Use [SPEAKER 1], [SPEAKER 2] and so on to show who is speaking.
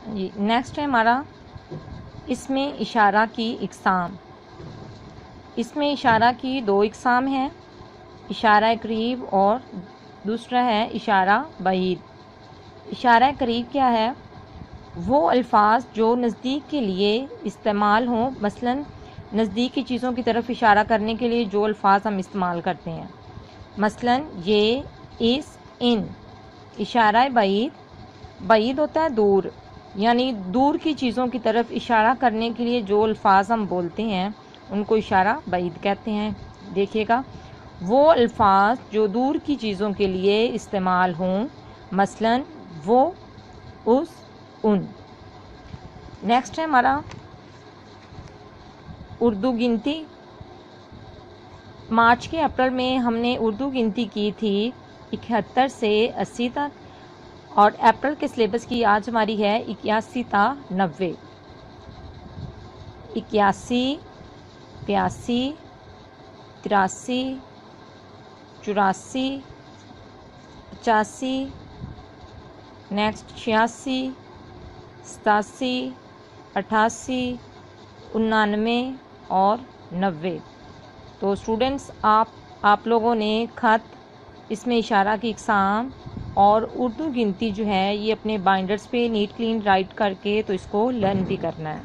[SPEAKER 1] जी next है हमारा इसमें इशारा की इक़साम। इसमें इशारा की दो इक़साम हैं, इशारा करीब और दूसरा है इशारा बईद। इशारा करीब क्या है? वो अल्फाज जो नज़दीक के लिए इस्तेमाल हों, मसलन नज़दीक की चीज़ों की तरफ इशारा करने के लिए जो अल्फाज हम इस्तेमाल करते हैं, मसलन ये, इस, इन। इशारा बईद, बईद होता है दूर, यानी दूर की चीज़ों की तरफ इशारा करने के लिए जो अल्फाज हम बोलते हैं उनको इशारा बईद कहते हैं। देखिएगा, वो अल्फाज जो दूर की चीज़ों के लिए इस्तेमाल हों, मसलन वो, उस, उन। नेक्स्ट है हमारा उर्दू गिनती। मार्च के अप्रैल में हमने उर्दू गिनती की थी 71 से 80 तक, और अप्रैल के सिलेबस की आज हमारी है 81 ता 90। 81, 82, 83, 84, 85, नेक्स्ट 86, 87, 88, 99 और 90। तो स्टूडेंट्स, आप लोगों ने ख़त, इसमें इशारा की इक़साम और उर्दू गिनती जो है ये अपने बाइंडर्स पे नीट क्लीन राइट करके तो इसको लर्न भी करना है।